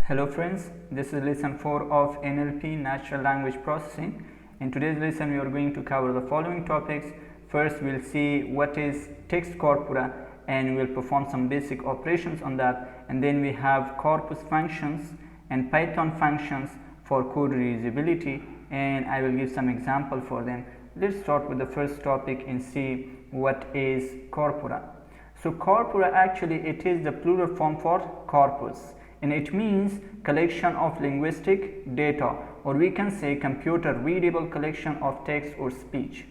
Hello friends, this is lesson 4 of NLP Natural Language Processing. In today's lesson we are going to cover the following topics. First we'll see what is text corpora and we'll perform some basic operations on that, and then we have corpus functions and Python functions for code reusability, and I will give some example for them. Let's start with the first topic and see what is corpora. So corpora, actually it is the plural form for corpus, and it means collection of linguistic data, or we can say computer readable collection of text or speech.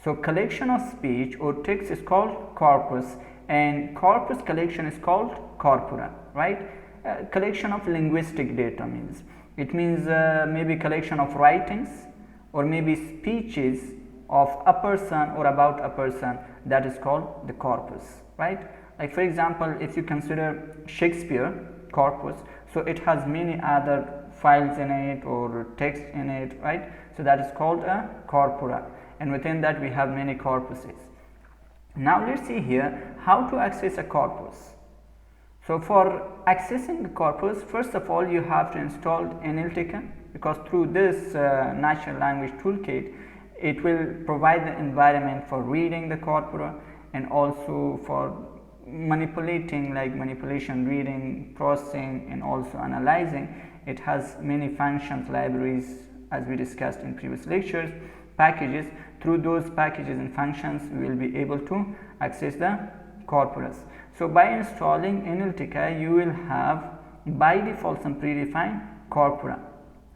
So collection of speech or text is called corpus, and corpus collection is called corpora, right? Collection of linguistic data means maybe collection of writings or maybe speeches of a person or about a person, that is called the corpus, right? Like for example, if you consider Shakespeare corpus, so it has many other files in it or text in it, right? So that is called a corpora, and within that we have many corpuses. Now let's see here how to access a corpus. So for accessing the corpus, first of all you have to install NLTK, because through this natural language toolkit it will provide the environment for reading the corpora and also for manipulating, like manipulation, reading, processing, and also analyzing. It has many functions, libraries, as we discussed in previous lectures, packages. Through those packages and functions we will be able to access the corpus. So by installing NLTK you will have by default some predefined corpora.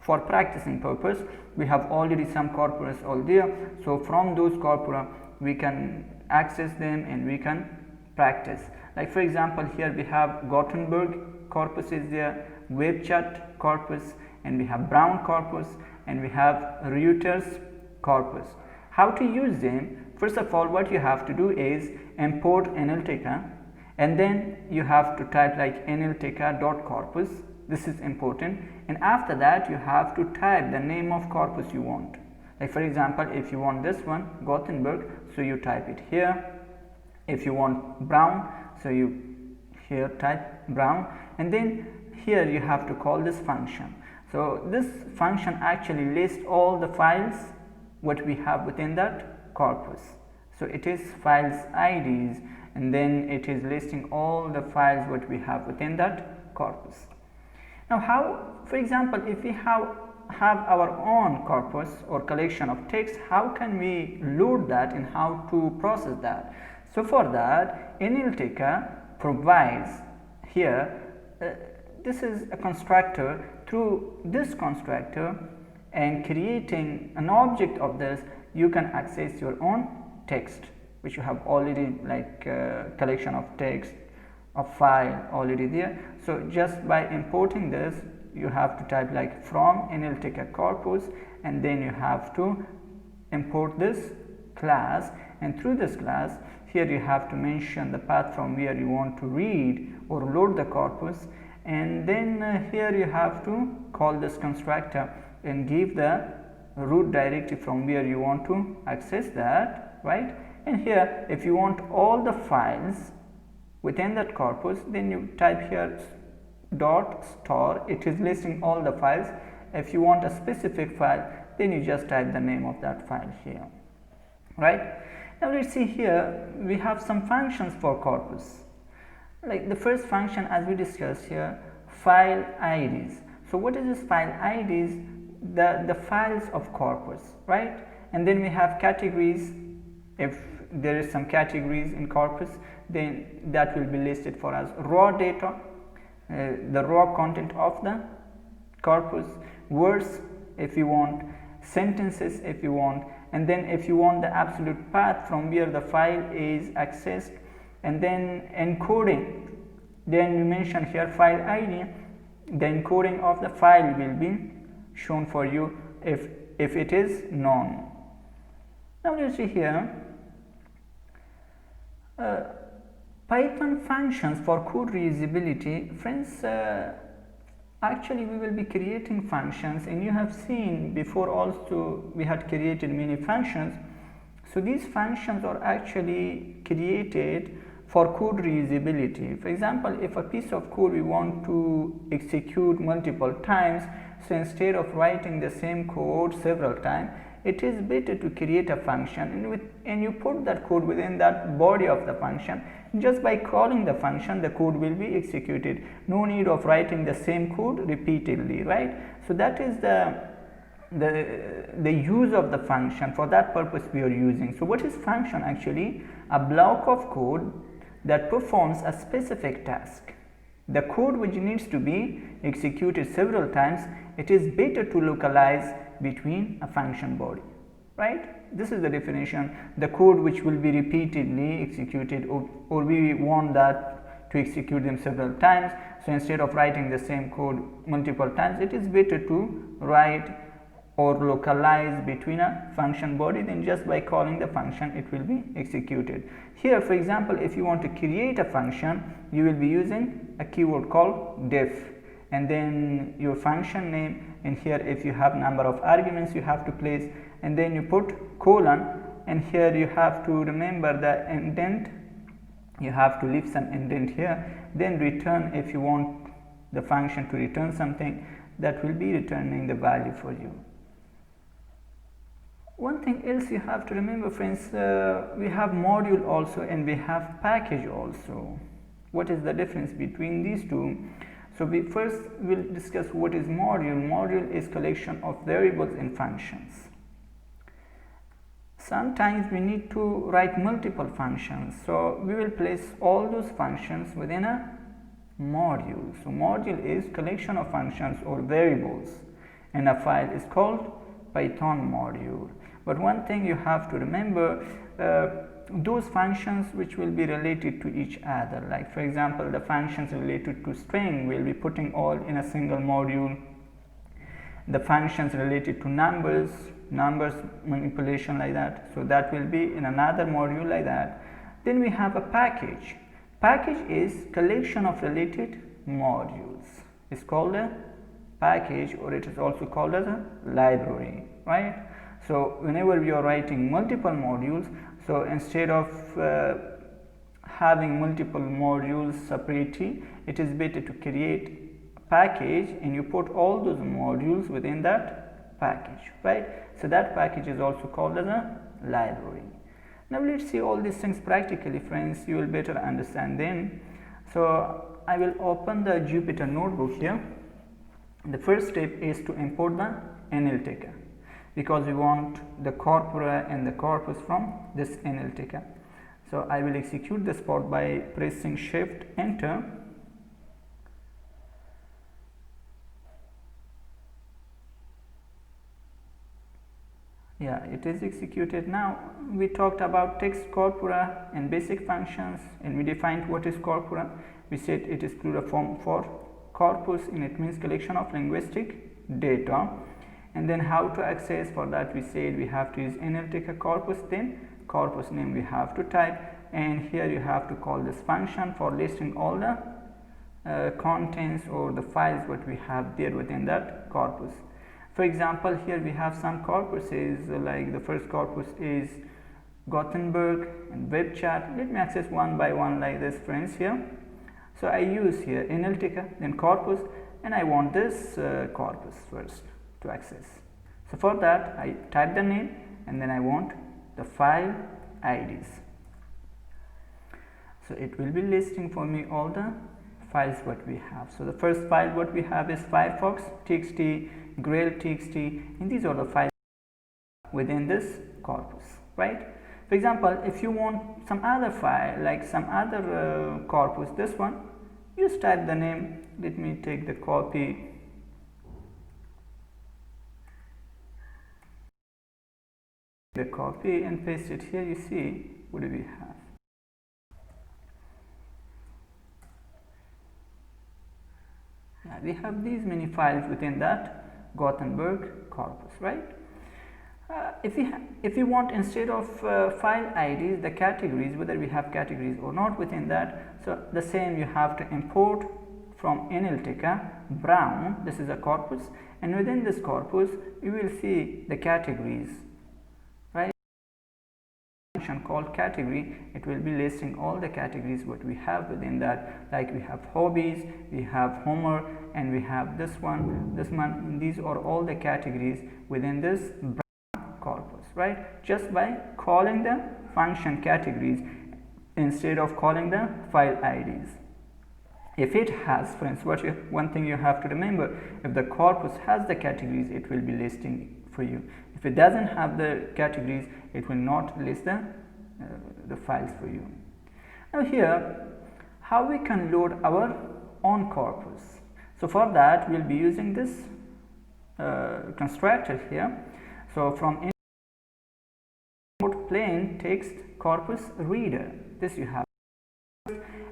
For practicing purpose we have already some corpus all there, so from those corpora we can access them and we can practice. Like for example, here we have Gothenburg corpus is there, WebChat corpus, and we have Brown corpus, and we have Reuters corpus. How to use them? First of all, what you have to do is import NLTK, and then you have to type like nltk.corpus. This is important, and after that you have to type the name of corpus you want. Like for example, if you want this one, Gothenburg, so you type it here. If you want Brown, so you here type Brown, and then here you have to call this function. So this function actually lists all the files what we have within that corpus. So it is files IDs, and then it is listing all the files what we have within that corpus. Now how, for example, if we have our own corpus or collection of text, how can we load that and how to process that? So for that, NLTK provides here, this is a constructor. Through this constructor and creating an object of this, you can access your own text, which you have already, like collection of text, a file already there. So just by importing this, you have to type like from NLTK corpus, and then you have to import this class, and through this class here you have to mention the path from where you want to read or load the corpus, and then here you have to call this constructor and give the root directory from where you want to access that, right? And here if you want all the files within that corpus, then you type here dot star, it is listing all the files. If you want a specific file, then you just type the name of that file here, right? Now let's see here, we have some functions for corpus. Like the first function, as we discussed here, file IDs. So what is this file IDs? The files of corpus, right? And then we have categories. If there is some categories in corpus, then that will be listed for us. Raw data, the raw content of the corpus, words if you want, sentences if you want, and then if you want the absolute path from where the file is accessed, and then encoding, then we mention here file ID, the encoding of the file will be shown for you if it is known. Now let's see here Python functions for code reusability. Friends, actually we will be creating functions, and you have seen before also we had created many functions. So these functions are actually created for code reusability. For example, if a piece of code we want to execute multiple times, so instead of writing the same code several times, it is better to create a function and you put that code within that body of the function. Just by calling the function, the code will be executed. No need of writing the same code repeatedly, right? So that is the use of the function. For that purpose we are using. So what is function? Actually a block of code that performs a specific task. The code which needs to be executed several times, it is better to localize between a function body, right? This is the definition. The code which will be repeatedly executed, or we want that to execute them several times. So instead of writing the same code multiple times, it is better to write or localize between a function body. Then just by calling the function, it will be executed. Here, for example, if you want to create a function, you will be using a keyword called def, and then your function name, and here if you have number of arguments you have to place, and then you put colon, and here you have to remember the indent, you have to leave some indent here, then return if you want the function to return something, that will be returning the value for you. One thing else you have to remember, friends, we have module also and we have package also. What is the difference between these two? So we first will discuss what is module. Module is collection of variables and functions. Sometimes we need to write multiple functions, so we will place all those functions within a module. So module is collection of functions or variables, and a file is called Python module. But one thing you have to remember, those functions which will be related to each other, like for example the functions related to string will be putting all in a single module. The functions related to numbers manipulation, like that, so that will be in another module, like that. Then we have a package. Package is collection of related modules. It's called a package, or it is also called as a library, right? So whenever we are writing multiple modules, so instead of having multiple modules separately, it is better to create a package and you put all those modules within that package, right? So that package is also called as a library. Now let's see all these things practically, friends. You will better understand them. So I will open the Jupyter notebook here. The first step is to import the NLTK, because we want the corpora and the corpus from this NLTK. So I will execute this part by pressing Shift Enter. Yeah, it is executed. Now we talked about text corpora and basic functions, and we defined what is corpora. We said it is plural form for corpus, and it means collection of linguistic data. And then how to access, for that we said we have to use NLTK corpus, then corpus name we have to type, and here you have to call this function for listing all the contents or the files what we have there within that corpus. For example, here we have some corpuses, like the first corpus is Gothenburg and web chat. Let me access one by one like this, friends, here. So I use here NLTK, then corpus, and I want this corpus first to access. So for that I type the name, and then I want the file IDs. So it will be listing for me all the files what we have. So the first file what we have is Firefox txt, Grail txt, and these are the files within this corpus, right? For example, if you want some other file, like some other corpus, this one, just type the name. Let me take the copy. The copy and paste it here. You see what do we have. Yeah, we have these many files within that Gothenburg corpus, right? If we want, instead of file IDs, the categories, whether we have categories or not within that, so the same you have to import from NLTK brown. This is a corpus, and within this corpus you will see the categories, right? function called category, it will be listing all the categories what we have within that, like we have hobbies, we have Homer, and we have this one, and these are all the categories within this corpus, right? Just by calling the function categories instead of calling the file IDs. If it has, friends, one thing you have to remember, if the corpus has the categories, it will be listing for you. If it doesn't have the categories, it will not list the files for you. Now here, how we can load our own corpus. So for that, we'll be using this constructor here. So from import plain text corpus reader, this you have,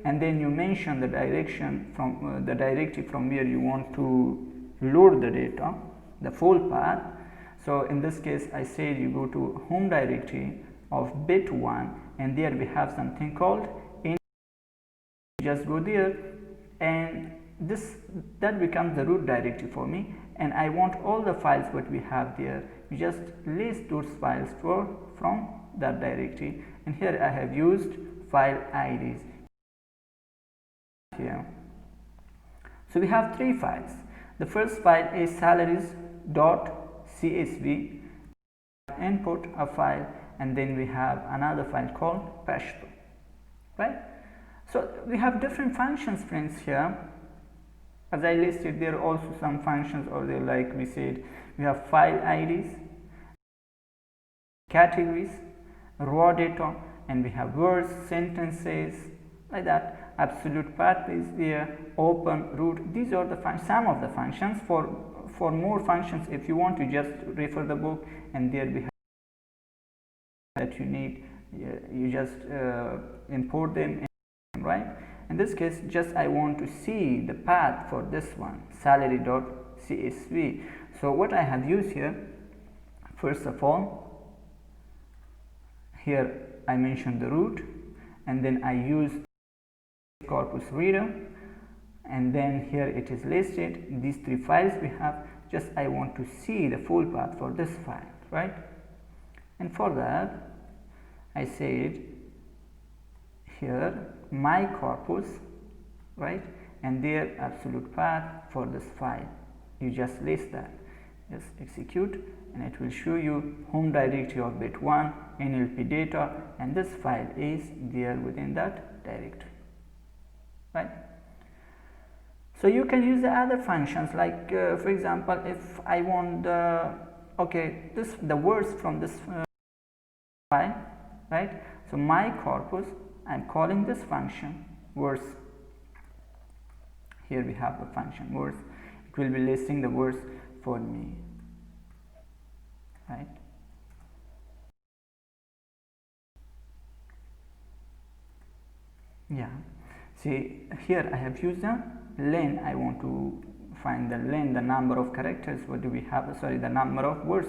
and then you mention the direction from the directory from where you want to load the data, the full path. So in this case, I said you go to home directory of bit 1, and there we have something called in. Just go there, and that becomes the root directory for me, and I want all the files what we have there. You just list those files from that directory, and here I have used file IDs here. So we have 3 files. The first file is salaries.csv, input a file, and then we have another file called pashto, right? So we have different functions, friends, here. As I listed, there are also some functions or there, like we said, we have file IDs, categories, raw data, and we have words, sentences, like that. Absolute path is there, open, root. These are the some of the functions. For more functions, if you want to just refer the book, and there we have that you need, you just import them, right? In this case, just I want to see the path for this one, salary.csv. So what I have used here, first of all, here I mentioned the root, and then I used corpus reader, and then here it is listed these 3 files we have. Just I want to see the full path for this file, right? And for that I said here my corpus, right, and their absolute path for this file. You just list that, just execute, and it will show you home directory of bit 1 NLP data, and this file is there within that directory, right? So you can use the other functions, like for example, if I want the words from this file, right? So my corpus, I'm calling this function words. Here we have the function words. It will be listing the words for me, right? Yeah, see here I have used the len. I want to find the len, the number of characters. What do we have? Sorry, the number of words,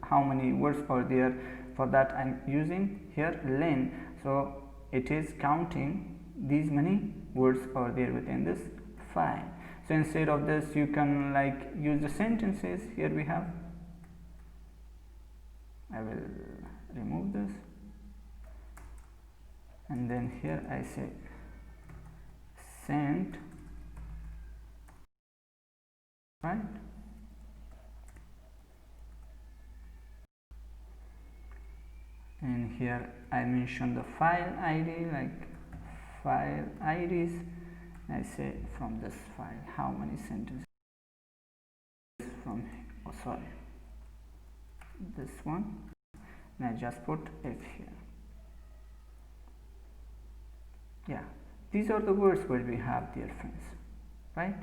how many words are there. For that I'm using here len. So it is counting these many words are there within this file. So instead of this, you can like use the sentences. Here we have, I will remove this, and then here I say sent, right? And here I mention the file ID, like file IDs. I say from this file how many sentences from, oh sorry, this one, and I just put F here. Yeah, these are the words what we have, dear friends, right?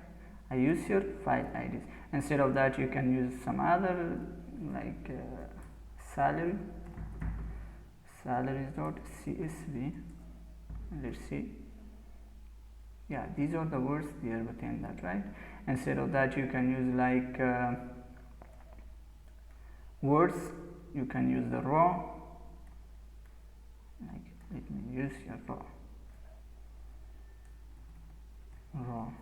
I use your file IDs. Instead of that, you can use some other, like salaries.csv. Let's see. Yeah, these are the words there within that, right? Instead of that, you can use like words. You can use the raw. Like, let me use your raw.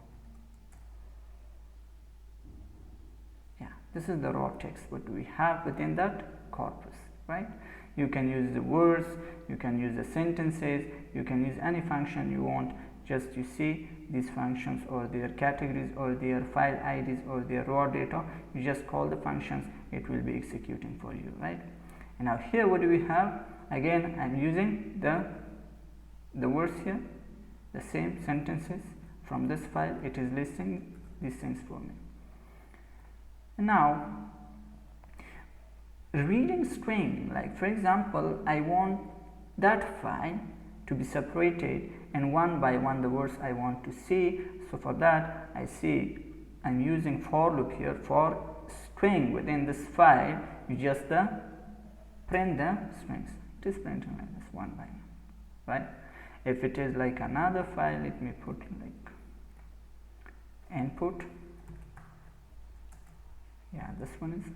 Yeah, this is the raw text what we have within that corpus, right? You can use the words, you can use the sentences, you can use any function you want. Just you see these functions or their categories or their file IDs or their raw data, you just call the functions, it will be executing for you, right? And now here what do we have? Again, I'm using the words here, the same sentences from this file, it is listing these things for me. And now reading string, like for example, I want that file to be separated and one by one the words I want to see. So for that I'm using for loop here. For string within this file, you just print the strings. It is printing like this one by one, right? If it is like another file, let me put like input. Yeah, this one is,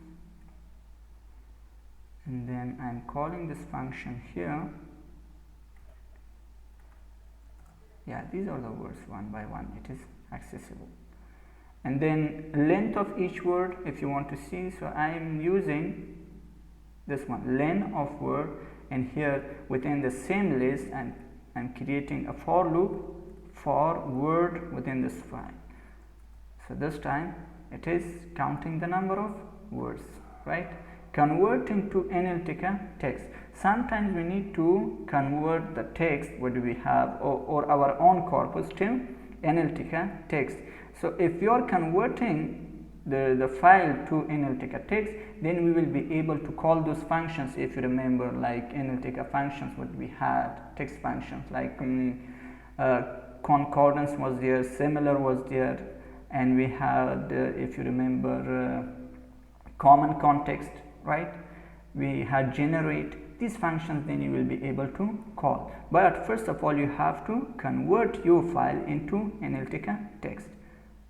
and then I'm calling this function here. Yeah, these are the words one by one, it is accessible. And then length of each word if you want to see, so I am using this one, length of word, and here within the same list I'm creating a for loop for word within this file. So this time it is counting the number of words, right? Converting to analytical text. Sometimes we need to convert the text what do we have or our own corpus to analytical text. So if you are converting the file to analytical text, then we will be able to call those functions. If you remember, like analytical functions what we had, text functions like concordance was there, similar was there, and we had if you remember common context, right? We had generate. These functions then you will be able to call. But first of all, you have to convert your file into analytical text.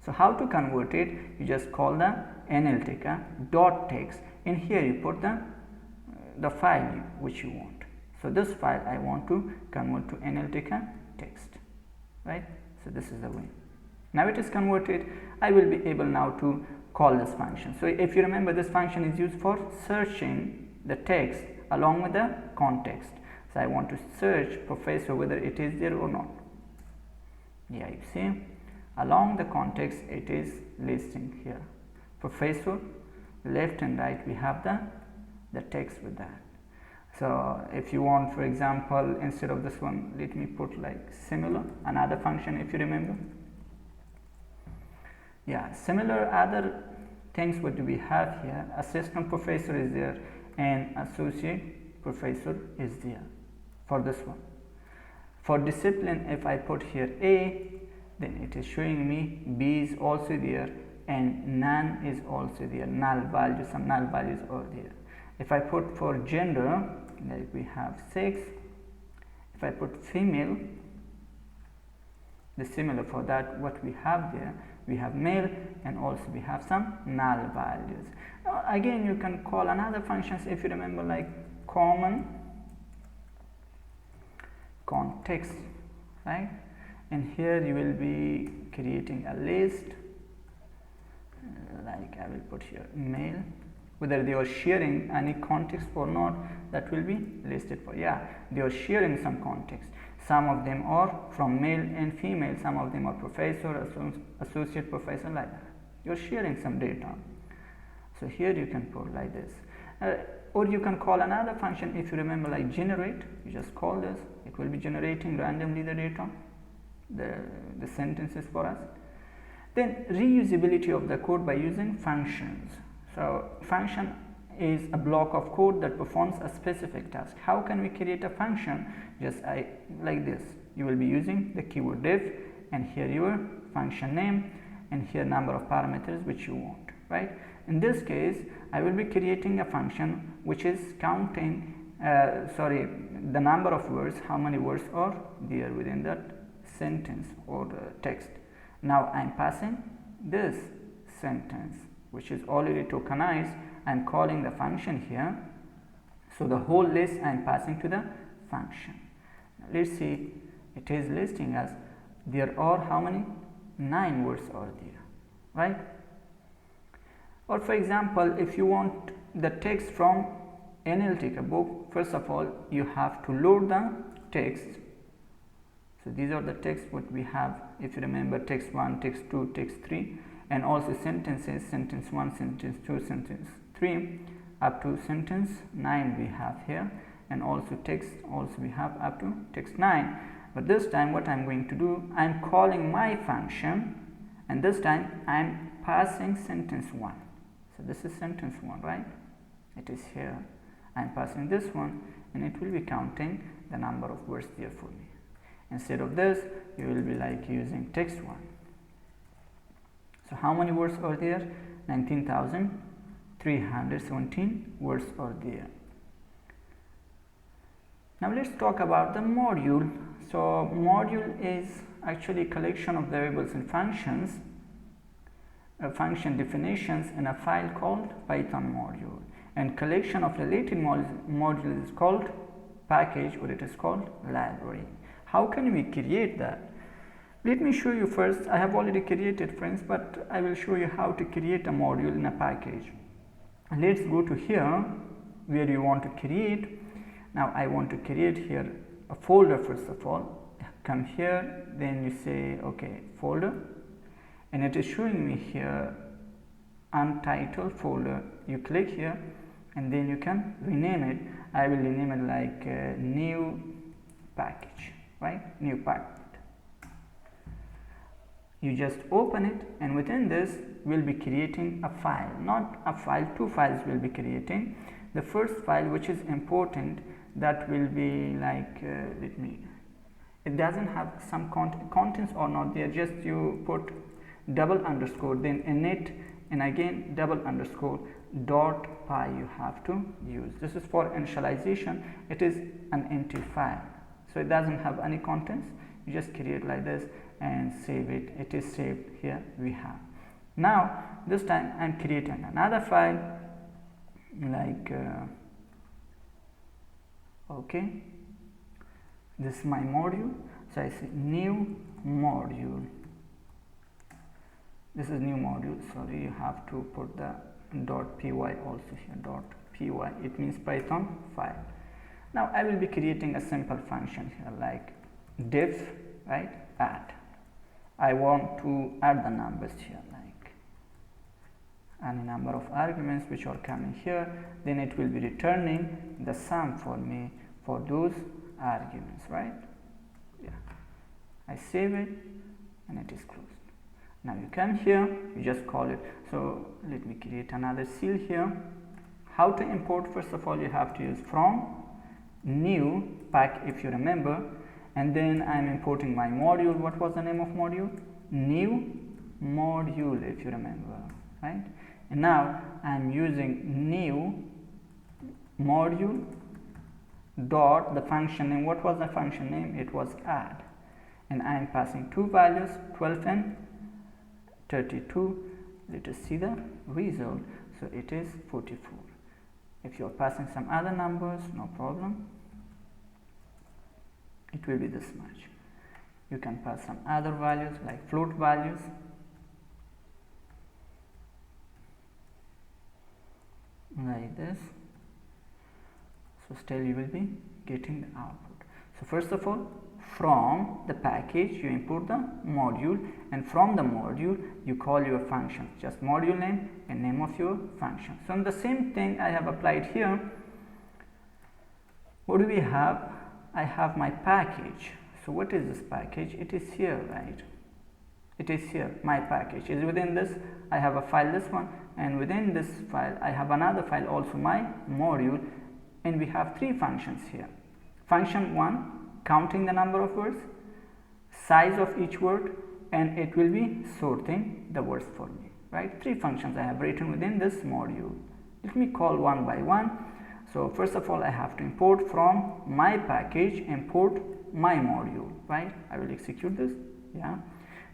So how to convert it? You just call the analytica dot text. In here you put the file which you want. So this file I want to convert to analytica text, right? So this is the way. Now it is converted. I will be able now to call this function. So if you remember, this function is used for searching the text along with the context. So I want to search professor whether it is there or not. Yeah, you see along the context it is listing here professor, left and right we have the text with that. So if you want, for example, instead of this one, let me put like similar, another function if you remember. Yeah, similar other things what do we have here? Assistant professor is there and associate professor is there for this one. For discipline, if I put here A, then it is showing me B is also there and none is also there, null values, some null values are there. If I put for gender, like we have 6, if I put female, the similar for that what we have there, we have male and also we have some null values. Again, you can call another functions if you remember, like common context, right? And here you will be creating a list, like I will put here male, whether they are sharing any context or not, that will be listed for. Yeah, they are sharing some context. Some of them are from male and female, some of them are professor, associate professor, like that. You're sharing some data. So here you can put like this. Or you can call another function if you remember, like generate. You just call this, it will be generating randomly the data, the sentences for us. Then reusability of the code by using functions. So function is a block of code that performs a specific task. How can we create a function? Just like this. You will be using the keyword div and here your function name and here number of parameters which you want, right? In this case, I will be creating a function which is counting the number of words, how many words are there within that sentence or text. Now I am passing this sentence which is already tokenized. I am calling the function here. So the whole list I am passing to the function. Now let's see, it is listing us there are how many? 9 words are there, right? Or for example, if you want the text from NLTK book, first of all you have to load the text. So these are the texts what we have, if you remember, text 1, text 2, text 3, and also sentences, sentence 1, sentence 2, sentence 3 up to sentence 9 we have here, and also text also we have up to text 9. But this time what I am going to do, I am calling my function, and this time I am passing sentence 1. So this is sentence 1, right? It is here. I am passing this one, and it will be counting the number of words there for me. Instead of this, you will be like using text 1. So how many words are there? 19,317 words are there. Now let's talk about the module. So module is actually a collection of variables and functions, function definitions in a file called Python module, and collection of related modules is called package, or it is called library. How can we create that? Let me show you first. I have already created, friends, but I will show you how to create a module in a package. Let's go to here where you want to create. Now I want to create here a folder. First of all, come here, then you say okay, folder, and it is showing me here untitled folder. You click here and then you can rename it. I will rename it like new package, right? New package. You just open it, and within this we'll be creating a file, not a file, two files we'll be creating. The first file, which is important, that will be like it doesn't have some contents or not there, just you put double underscore, then init, and again double underscore dot py you have to use. This is for initialization. It is an empty file, so it doesn't have any contents. You just create like this and save it. It is saved here. We have. Now this time I'm creating another file like okay, this is my module. So I say new module. This is new module. Sorry, you have to put the .py also here. .py, it means Python file. Now I will be creating a simple function here like diff, right, add. I want to add the numbers here, like any number of arguments which are coming here, then it will be returning the sum for me for those arguments, right? Yeah, I save it and it is closed. Now you come here, you just call it. So let me create another seal here. How to import? First of all, you have to use from new pack, if you remember, and then I am importing my module. What was the name of module? New module, if you remember, right? And now I am using new module dot the function name. What was the function name? It was add, and I am passing two values, 12 and 32. Let us see the result. So it is 44. If you are passing some other numbers, no problem, it will be this much. You can pass some other values like float values. Like this. So still you will be getting the output. So first of all, from the package you import the module, and from the module you call your function, just module name and name of your function. So the same thing I have applied here. What do we have? I have my package. So what is this package? It is here, right? It is here. My package is within this. I have a file, this one, and within this file I have another file, also my module, and we have three functions here. Function 1, counting the number of words, size of each word, and it will be sorting the words for me, right? Three functions I have written within this module. Let me call one by one. So first of all, I have to import from my package, import my module, right? I will execute this, yeah.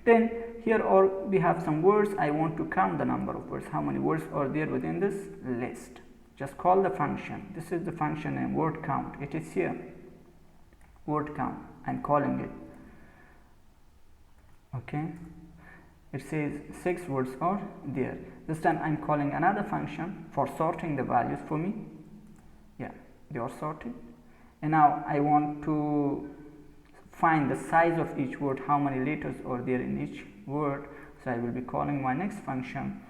Then here we have some words. I want to count the number of words. How many words are there within this list? Just call the function. This is the function name, word count. It is here, word count. I'm calling it. Okay, it says 6 words are there. This time I'm calling another function for sorting the values for me. Yeah, they are sorted. And now I want to find the size of each word, how many letters are there in each word. So I will be calling my next function.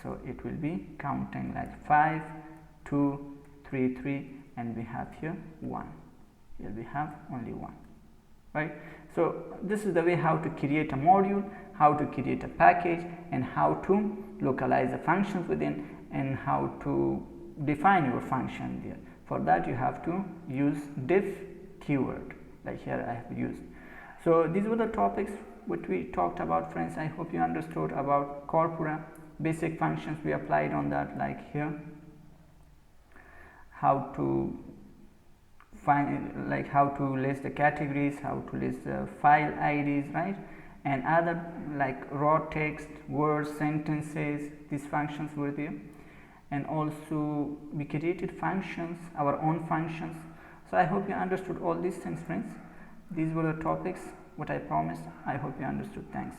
So it will be counting like 5, 2, 3, 3, and we have here 1. Here we have only 1, right? So this is the way how to create a module, how to create a package, and how to localize the functions within, and how to define your function there. For that you have to use diff keyword, like here I have used. So these were the topics which we talked about, friends. I hope you understood about Corpora. Basic functions we applied on that, like here how to find, like how to list the categories, how to list the file IDs, right? And other like raw text, words, sentences, these functions were there. And also we created functions, our own functions. So I hope you understood all these things, friends. These were the topics what I promised. I hope you understood. Thanks.